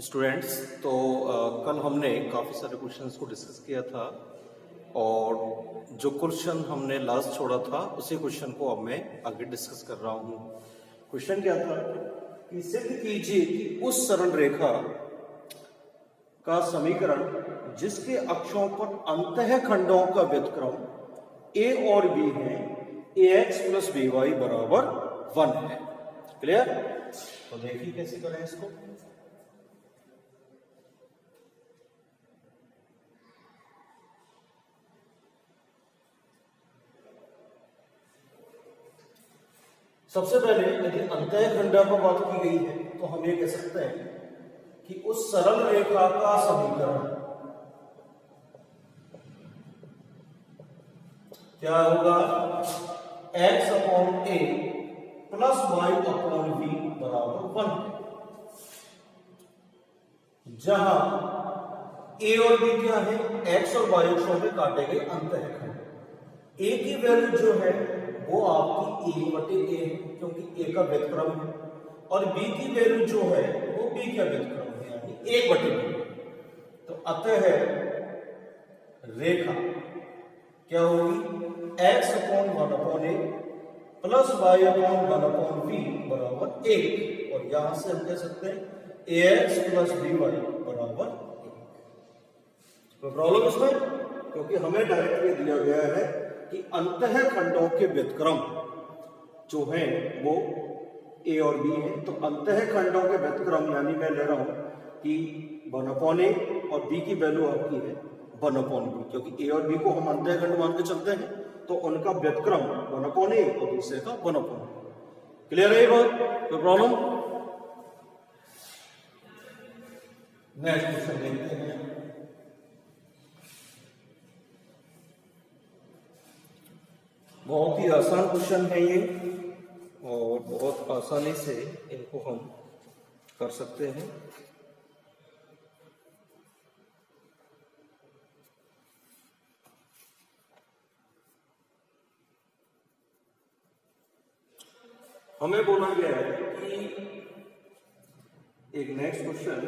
Students, तो कल हमने काफ़ी सारे क्वेश्चंस को डिस्कस किया था और जो क्वेश्चन हमने लास्ट छोड़ा था उसी क्वेश्चन को अब मैं आगे डिस्कस कर रहा हूँ। क्वेश्चन क्या था कि सिद्ध कीजिए कि उस सरल रेखा का समीकरण जिसके अक्षों पर अंतःखंडों का व्युत्क्रम a और b है ax प्लस by बराबर 1 है। क्लियर? तो देखिए कैसे करें इसको। सबसे पहले यदि अंतःखंडों पर बात की गई है तो हम ये कह सकते हैं कि उस सरल रेखा का समीकरण क्या होगा, x upon a plus y upon v बराबर 1, जहां a और b क्या है, x और y अक्षों में काटे गए अंतःखंड। a की वैल्यू जो है वो आपकी a बटे a है क्योंकि a का व्युत्क्रम है, और b की वैल्यू जो है वो b का व्युत्क्रम है यानी 1 बटे b। तो अतः रेखा क्या होगी, x upon 1 upon a plus y upon 1 upon v बराबर 1, और यहां से हम कह सकते हैं ax प्लस by बराबर 1। तो प्रॉब्लम इसमें, क्योंकि हमें डायरेक्ट ये दिया गया है कि अंतःखंडों के व्युत्क्रम जो है वो a और b है, तो अंतःखंडों के व्युत्क्रम यानी मैं ले रहा हूं कि 1 अपॉन a और b की वैल्यू आपकी है 1 अपॉन b, क्योंकि a और b को हम अंतःखंड मान के चलते हैं तो उनका व्युत्क्रम 1 अपॉन a और दूसरे का 1 अपॉन b। क्लियर है ये बात? कोई प्रॉब्लम? नेक्स्ट क्वेश्चन देखते हैं। बहुत ही आसान क्वेश्चन है ये और बहुत आसानी से इनको हम कर सकते हैं। हमें बोला गया है कि एक नेक्स्ट क्वेश्चन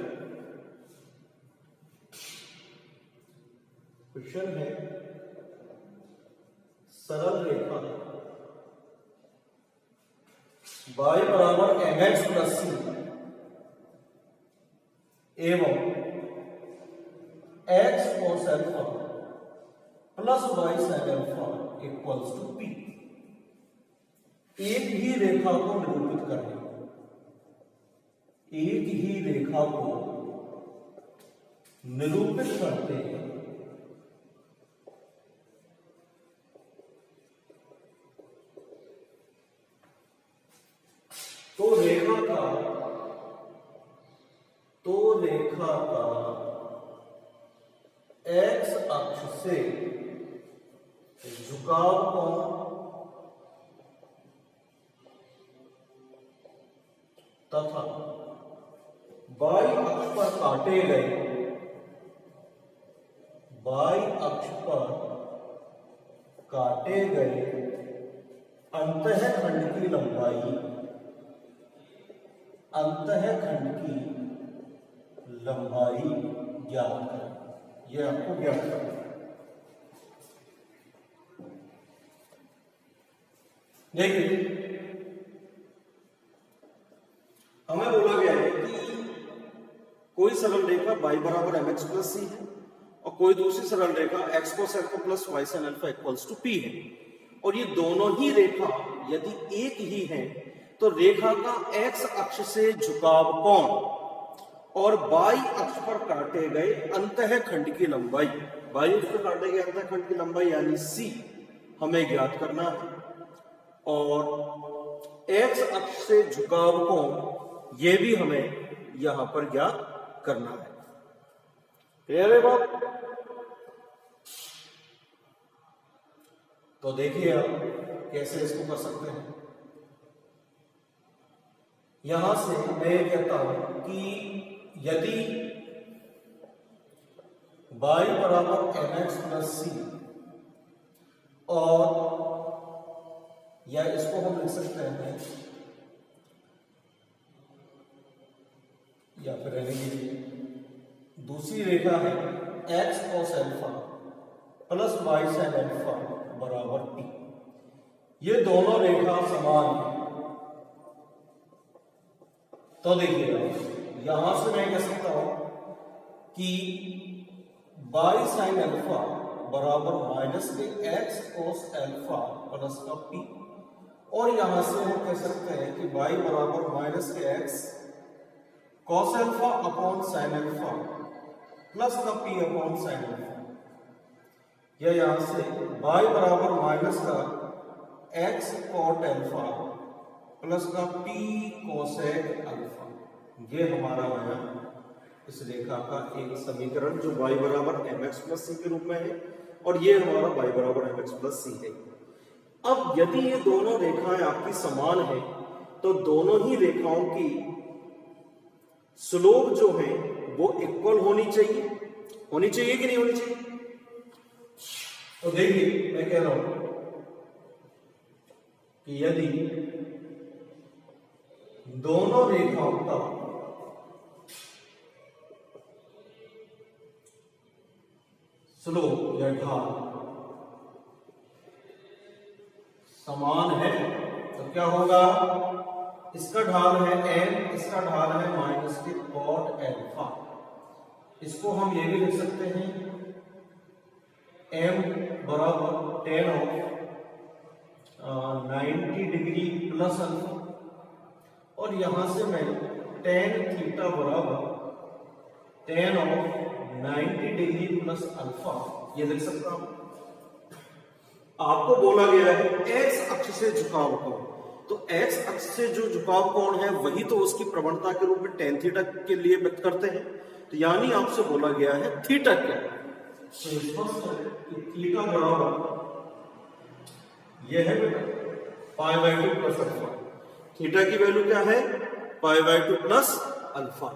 है, सरल रेखा y बराबर mx प्लस c एवं x cos alpha plus y sin alpha equals to p। एक ही रेखा को निरूपित करने, एक ही रेखा को निरूपित करते हैं तो रेखा का x अक्ष से झुकाव कोण तथा y अक्ष पर काटे गए अंतःखंड की लंबाई ज्ञात करें। यह आपको ज्ञात करना है। देखिए, हमें बोला गया है कि कोई सरल रेखा y बराबर mx प्लस c है और कोई दूसरी सरल रेखा x cos alpha plus y sin alpha equals to p है, और ये दोनों ही रेखा यदि एक ही है तो रेखा का x अक्ष से झुकाव कोण और y अक्ष पर काटे गए अंतःखंड की लंबाई, y अक्ष पर काटे गए अंतःखंड की लंबाई यानी c हमें ज्ञात करना है, और x अक्ष से झुकाव कोण ये भी हमें यहां पर ज्ञात करना है। क्लियर है बात? तो देखिए आप कैसे इसको कर सकते हैं। यहां से मैं कहता हूं कि यदि y बराबर mx प्लस c, और या इसको हम लिख सकते हैं या फिर रहने दीजिए। दूसरी रेखा है x cos alpha plus y sin alpha बराबर p। ये दोनों रेखा समान है। तो देखिएगा यहां से मैं कह सकता हूं कि y sin अल्फा बराबर माइनस के x cos अल्फा प्लस का p, और यहां से हम कह सकते हैं कि y बराबर माइनस के x cos alpha upon sin alpha plus का p अपॉन sin अल्फा, या यहां से y बराबर माइनस का x cot अल्फा प्लस का p cosec अल्फा। ये हमारा है इस रेखा का एक समीकरण जो y बराबर mx प्लस c के रूप में है, और ये हमारा y बराबर mx प्लस c है। अब यदि ये दोनों रेखाएं आपकी समान है तो दोनों ही रेखाओं की स्लोप जो है वो इक्वल होनी चाहिए कि नहीं होनी चाहिए? तो देखिए मैं कह रहा हूं कि यदि दोनों रेखाओं का स्लोप या ढाल समान है तो क्या होगा? इसका ढाल है n, इसका ढाल है माइनस के cot अल्फा। इसको हम ये भी लिख सकते हैं m बराबर tan of 90 degree plus alpha, और यहां से मैं tan थीटा बराबर tan of 90 degree plus alpha ये लिख सकता हूं। आपको बोला गया है x अक्ष से झुकाव कोण, तो x अक्ष से जो झुकाव कोण है वही तो उसकी प्रवणता के रूप में tan थीटा के लिए व्यक्त करते हैं। तो यानी आपसे बोला गया है थीटा क्या है, तो स्पष्ट है कि थीटा बराबर यह है π/2 प्लस अल्फा। थीटा की वैल्यू क्या है? π/2 प्लस अल्फा।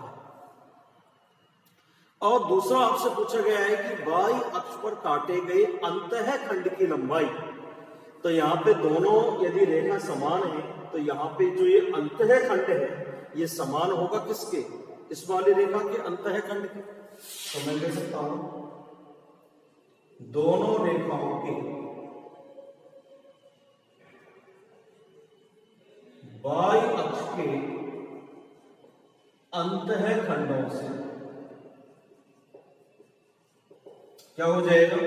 और दूसरा आपसे पूछा गया है कि y अक्ष पर काटे गए अंतः खंड की लंबाई। तो यहाँ पे दोनों यदि रेखा समान है तो यहाँ पे जो ये अंतः खंड है ये समान होगा किसके? इस वाली रेखा के अंतः खंड के। तो मैं कह सकता हूं दोनों रेखाओं के y अक्ष के अंतः खंडों से क्या हो जाएगा?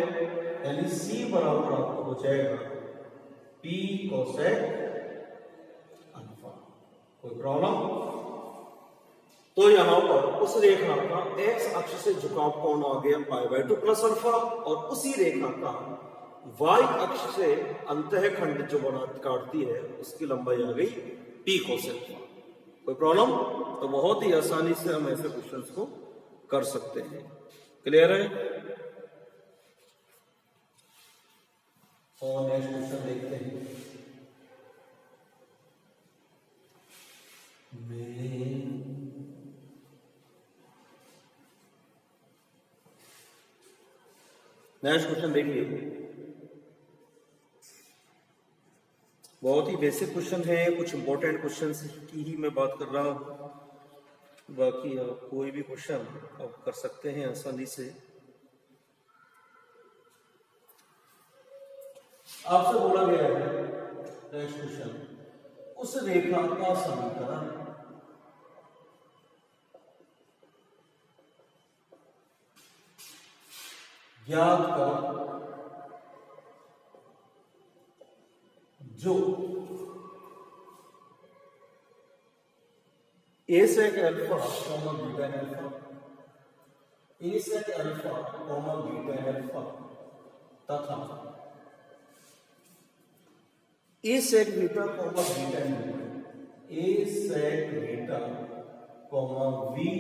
यानी C बराबर आपको हो जाएगा P cosec अल्फा। कोई प्रॉब्लम? तो यहां पर उस रेखा का x अक्ष से झुकाव कोण आ गया π/2 प्लस अल्फा, और उसी रेखा का y अक्ष से अंतः खंड जो बना काटती है उसकी लंबाई आ गई P cosec अल्फा। कोई प्रॉब्लम? तो बहुत ही आसानी से हम ऐसे क्वेश्चंस को कर सकते हैं। क्लियर है? और नेक्स्ट क्वेश्चन देखते हैं। नेक्स्ट क्वेश्चन देखिए, बहुत ही बेसिक क्वेश्चन है, कुछ इंपॉर्टेंट क्वेश्चन की ही मैं बात कर रहा हूं। बाकी आप कोई भी क्वेश्चन आप कर सकते हैं आसानी से। आपसे बोला गया है नेक्स्ट क्वेश्चन, उस रेखा का समीकरण ज्ञात कर जो a sec alpha comma beta alpha, a sec alpha comma beta alpha तथा a sec beta comma beta a sec beta comma v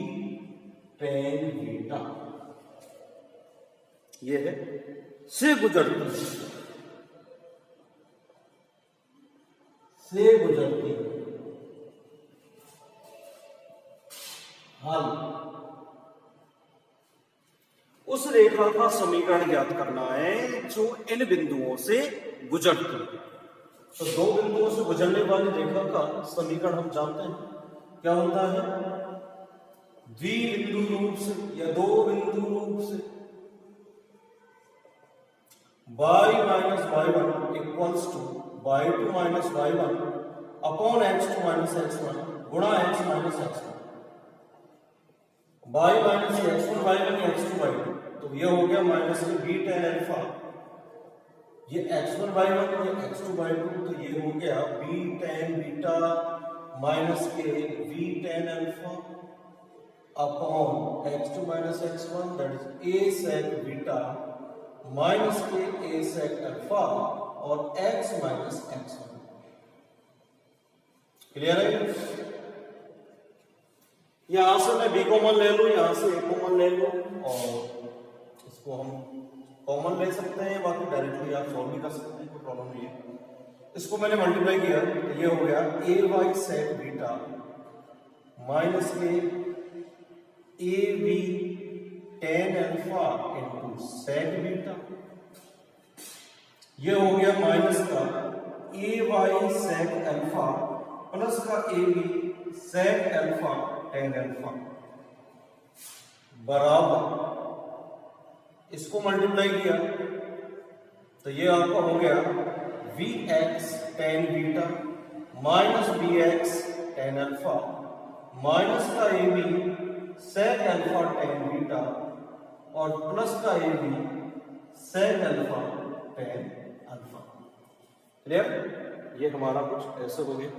tan beta ये है से गुजरती हल उस रेखा का समीकरण ज्ञात करना है जो इन बिंदुओं से गुजरती है। तो दो बिंदुओं से गुजरने वाली रेखा का समीकरण हम जानते हैं क्या होता है? द्विबिंदु रूप से या दो बिंदु रूप से y minus y1 equals to y2 minus y1 upon x2 minus x1 गुणा x minus x1, y minus x1 y1 x2 y2, तो ये हो गया माइनस के b tan अल्फा, ये x1 y1 ये x2 y2, तो ये हो गया b tan बीटा माइनस के v tan alpha upon x2 minus x1 that is a sec beta minus के a sec अल्फा और x माइनस x1। क्लियर है? यहां से मैं b कॉमन ले लूं, यहां से a कॉमन ले लूं और इसको हम कॉमन ले सकते हैं, बाकी डायरेक्टली आप सॉल्व भी कर सकते हैं, कोई प्रॉब्लम नहीं है। इसको मैंने मल्टीप्लाई किया तो ये हो गया ay sec बीटा माइनस के ab tan alpha into sec beta, ये हो गया माइनस का ay sec अल्फा प्लस का ab sec alpha tan alpha बराबर, इसको मल्टीप्लाई किया तो ये आपका हो गया vx tan beta minus bx tan alpha minus का ab sec alpha tan beta और प्लस का ab sec alpha tan alpha. Clear? ये हमारा कुछ ऐसे हो गया।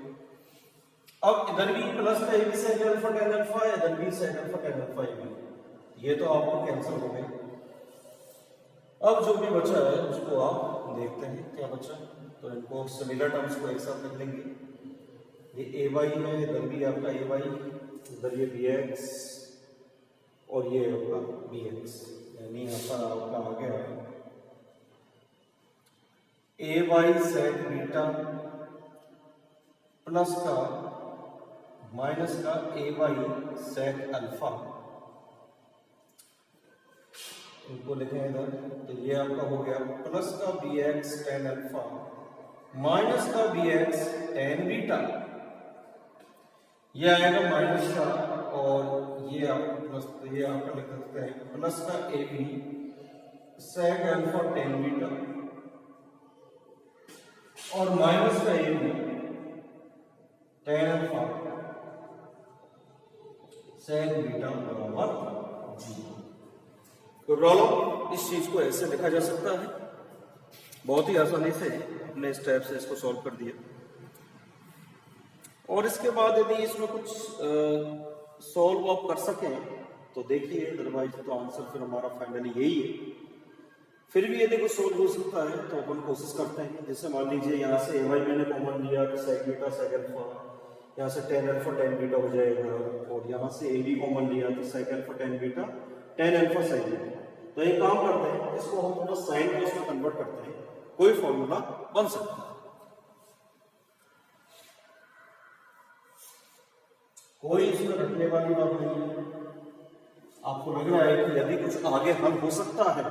अब इधर भी प्लस का ab sec alpha tan alpha, इधर भी sec अल्फा tan अल्फा, ये तो आपको कैंसिल हो गए। अब जो भी बचा है उसको आप देखते हैं क्या बचा, तो इनको सिमिलर टर्म्स को एक साथ लिख लेंगे। ये ay है, इधर भी आपका ay, इधर ये bx और ये आपका bx, यानी आपका आ गया ay sec बीटा प्लस का माइनस का ay sec अल्फा, इनको लिखें इधर, तो ये आपका हो गया प्लस का bx tan अल्फा माइनस का bx tan बीटा, ये आएगा माइनस का और ये आप प्लस, तो ये आपका लिख सकते हैं प्लस का ab sec alpha tan beta और माइनस का ab tan alpha sec beta बराबर 0। तो रोलो इस चीज को ऐसे लिखा जा सकता है, बहुत ही आसानी से अपने स्टेप से इसको सॉल्व कर दिया। और इसके बाद यदि इसमें कुछ सॉल्व आप कर सकें तो देखिए, अदरवाइज तो आंसर फिर हमारा फाइनली यही है। फिर भी यदि कुछ सॉल्व हो सकता है तो अपन कोशिश करते हैं। जैसे मान लीजिए यहाँ से ay मैंने कॉमन लिया तो sec बीटा sec अल्फा, यहाँ से tan अल्फा tan बीटा हो जाएगा, और यहाँ से ab कॉमन लिया तो sec alpha tan beta tan alpha sec beta. तो ये काम करते हैं, इसको हम थोड़ा साइन को इसमें कन्वर्ट करते हैं, कोई फॉर्मूला बन सकता है। कोई इसमें रखने वाली बात नहीं है। आपको लग रहा है कि यदि कुछ आगे हल हो सकता है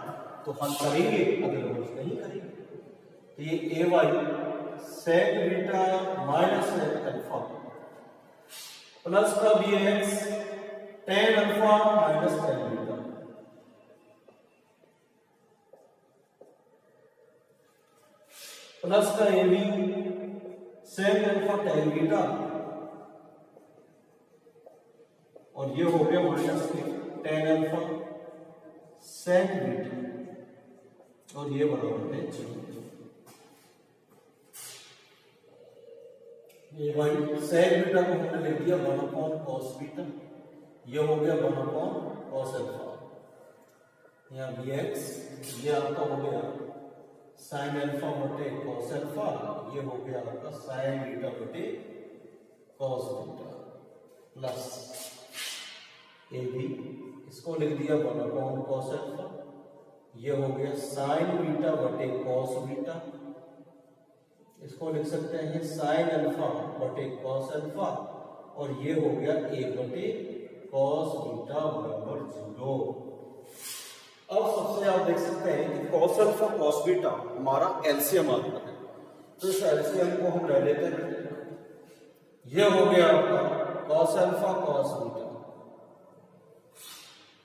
तो हल करेंगे, अदरवाइज नहीं करेंगे। तो ये ay sec beta minus sec alpha plus का bx tan alpha minus tan beta plus का ab sec alpha tan beta और ये हो गया minus tan alpha sec beta और ये बराबर है 0। ये भाई sec बीटा को हमने लिख दिया 1 cos बीटा, ये हो गया 1 cos अल्फा, यहाँ bx ये आपका हो गया sin अल्फा बटे cos अल्फा, ये हो गया आपका sin बीटा बटे cos बीटा प्लस ab, इसको लिख दिया 1 cos अल्फा, ये हो गया sin बीटा बटे cos बीटा, इसको लिख सकते हैं sin अल्फा बटे cos अल्फा और ये हो गया 1 बटे cos बीटा बराबर 0। अब सबसे आप देख सकते हैं कि cos अल्फा cos बीटा हमारा एलसीएम आता है, तो इस एलसीएम को हम ले लेते हैं। ये हो गया आपका cos अल्फा cos बीटा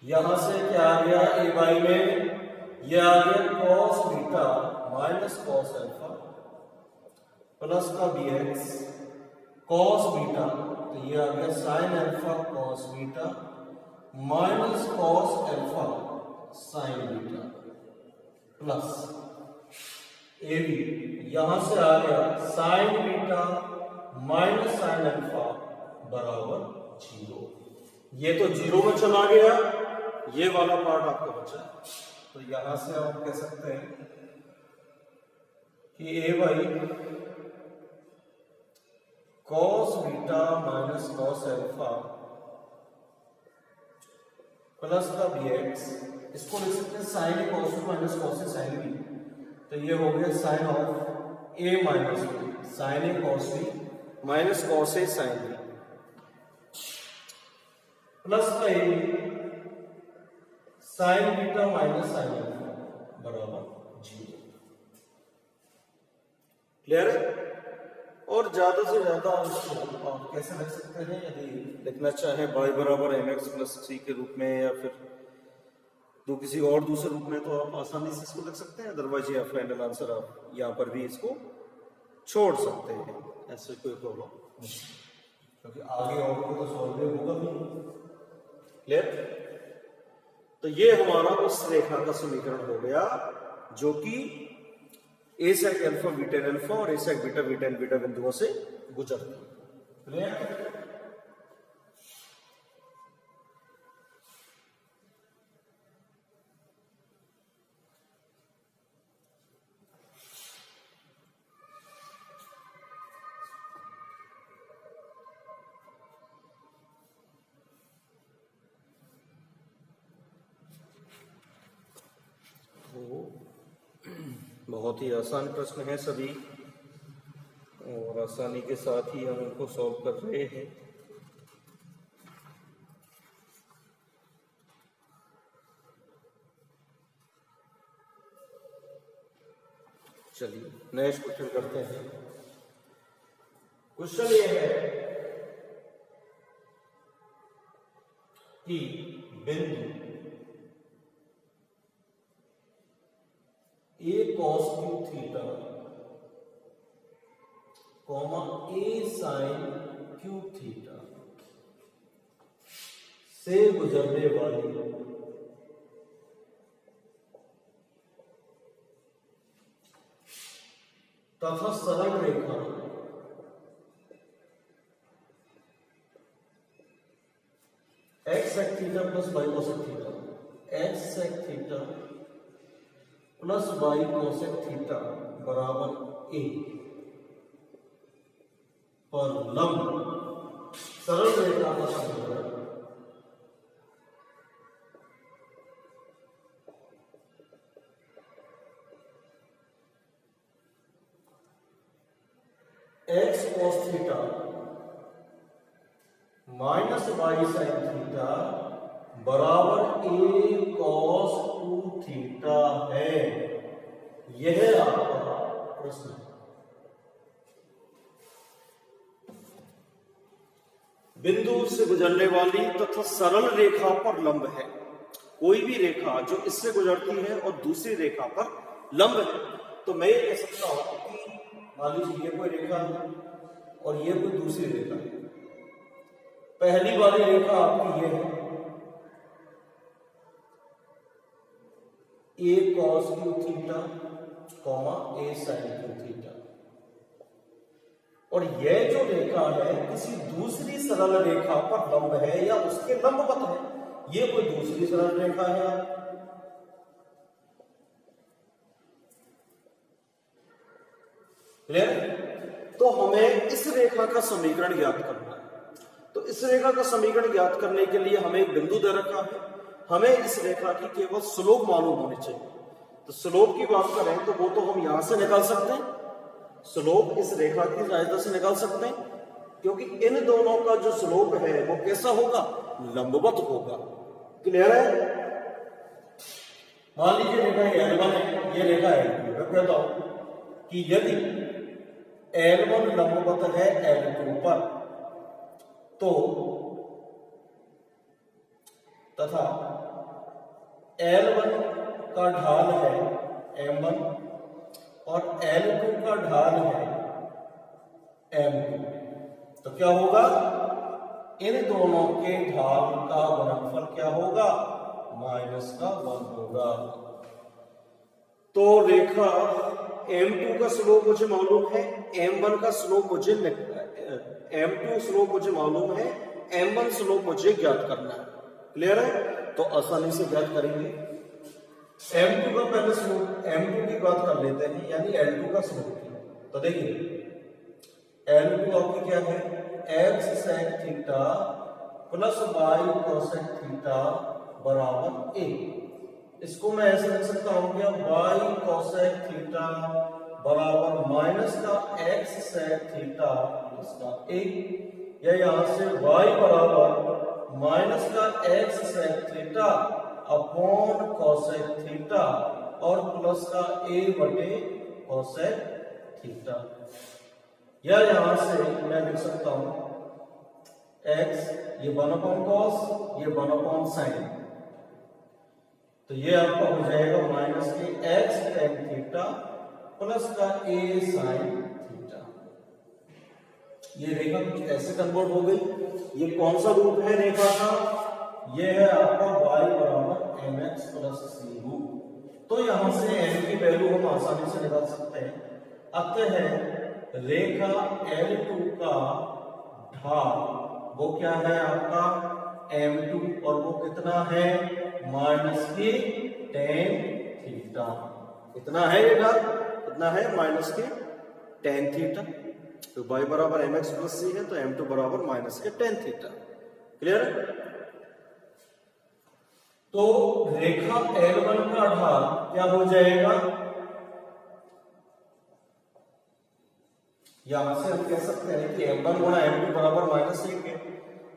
यहां से क्या आ गया ए बाई में, यह आ गया cos beta minus cos alpha plus का बी एक्स कॉस बीटा, तो ये आ गया sine alpha cos beta minus cos alpha sine beta plus A B, यहां से आ गया sine beta minus sine alpha बराबर 0। ये तो 0 में चला गया, ये वाला पार्ट आपका बचा। तो यहां से हम कह सकते हैं कि A by cos beta minus cos alpha plus का बी एक्स, इसको लिख सकते हैं sine A cos B minus cos A sine B, तो ये हो गया sine of A minus B, sine A cos B minus cos A sine B plus का A sine beta minus sine alpha बराबर 0। क्लियर है? और ज्यादा से ज्यादा उसको आप कैसे लिख सकते हैं, यदि लिखना चाहें y बराबर mx प्लस c के रूप में या फिर तो किसी और दूसरे रूप में, तो आप आसानी से इसको लिख सकते हैं। अदरवाइज ये फाइनल आंसर आप यहाँ पर भी इसको छोड़ सकते हैं, ऐसे कोई प्रॉब्लम नहीं, क्योंकि आगे और तो सॉल्व होगा नहीं। क्लियर? तो ये हमारा उस रेखा का समीकरण हो गया जो कि ए सेक अल्फा बीटा अल्फा और ए सेक बीटा बीटा बीटा बिंदुओं से गुजरती है। क्लियर? बहुत ही आसान प्रश्न है सभी, और आसानी के साथ ही हम उनको सॉल्व कर रहे हैं। चलिए नेक्स्ट क्वेश्चन करते हैं। क्वेश्चन ये है कि बिंदु A cos Q theta comma A sine Q theta से गुजरने वाली तथा सरल रेखा X sec theta plus Y cosec theta, X sec theta plus Y cosec theta बराबर ए पर लंब सरल रेखा का समीकरण X cos theta minus Y sine theta बराबर ए कॉस 2 थीटा है। यह आपका प्रश्न है। बिंदु से गुजरने वाली तथा सरल रेखा पर लंब है। कोई भी रेखा जो इससे गुजरती है और दूसरी रेखा पर लंब है, तो मैं ये कह सकता हूं कि मान लीजिए ये कोई रेखा है और ये कोई दूसरी रेखा है। पहली वाली रेखा आपकी ये है ए cos Q theta comma A sine Q theta, और यह जो रेखा है किसी दूसरी सरल रेखा पर लंब है या उसके लंबवत है। ये कोई दूसरी सरल रेखा है। क्लियर? तो हमें इस रेखा का समीकरण ज्ञात करना है। तो इस रेखा का समीकरण ज्ञात करने के लिए हमें एक बिंदु दे रखा है, हमें इस रेखा की केवल स्लोप मालूम होनी चाहिए। तो स्लोप की बात करें तो वो तो हम यहां से निकाल सकते हैं, स्लोप इस रेखा की सहायता से निकाल सकते हैं, क्योंकि इन दोनों का जो स्लोप है वो कैसा होगा, लंबवत होगा। क्लियर है? मान लीजिए रेखा L1 है, ये रेखा L2। मैं कहता हूं कि यदि L1 लंबवत है L2 पर, तो तथा L1 का ढाल है M1 और L2 का ढाल है M2, तो क्या होगा, इन दोनों के ढाल का गुणनफल क्या होगा, -1 होगा। तो रेखा M2 का स्लोप मुझे मालूम है, M1 का स्लोप मुझे M2 स्लोप मुझे मालूम है, M1 स्लोप मुझे ज्ञात करना है। क्लियर है? तो आसानी से ज्ञात करेंगे। M2 का पहले स्लोप, M2 की बात कर लेते हैं, यानी L2 का स्लोप की। तो देखिए L2 आपकी क्या है, x sec theta plus y cosec theta बराबर a। इसको मैं ऐसे लिख सकता हूं क्या, y cosec थीटा बराबर माइनस का x sec थीटा प्लस का a, या यहां से y बराबर माइनस का x sec theta upon cosec theta और प्लस का a बटे cosec थीटा, या यहां से मैं लिख सकता हूं x, ये 1/cos, ये 1/sin, तो ये आपका हो जाएगा माइनस के x tan थीटा प्लस का a sin थीटा। ये रेखा कुछ ऐसे कन्वर्ट हो गई। ये कौन सा रूप है रेखा का, ये है आपका y बराबर mx प्लस c रूप। तो यहां से m की वैल्यू हम आसानी से निकाल सकते हैं। अतः रेखा L2 का ढाल वो क्या है आपका M2, और वो कितना है, माइनस के tan थीटा। कितना है ये ढाल, कितना है, माइनस के tan थीटा। तो y बराबर mx प्लस c है, तो M2 बराबर माइनस के tan थीटा। क्लियर है? तो रेखा L1 का ढाल क्या हो जाएगा, यहां से हम कह सकते हैं कि M1 गुणा M2 बराबर -1 है,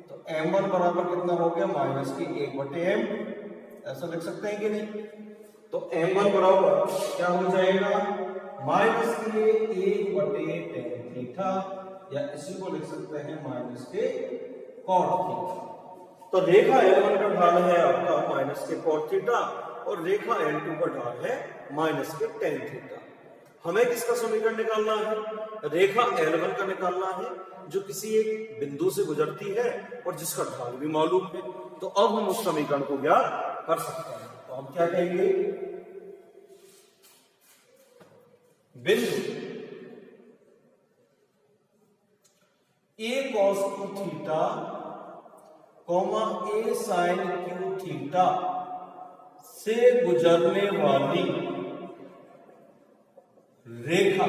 तो M1 बराबर कितना हो गया, माइनस की 1/m, ऐसा लिख सकते हैं कि नहीं। तो M1 बराबर क्या हो जाएगा, माइनस के 1/tan थीटा, या इसी को लिख सकते हैं माइनस के cot थीटा। तो रेखा L1 का ढाल है आपका माइनस के cot थीटा और रेखा L2 का ढाल है माइनस के tan थीटा। हमें किसका समीकरण निकालना है, रेखा L1 का निकालना है, जो किसी एक बिंदु से गुजरती है और जिसका ढाल भी मालूम है। तो अब हम उस समीकरण को ज्ञात कर सकते हैं। तो हम क्या कहेंगे, बिंदु a cos q theta comma a sin q theta से गुजरने वाली रेखा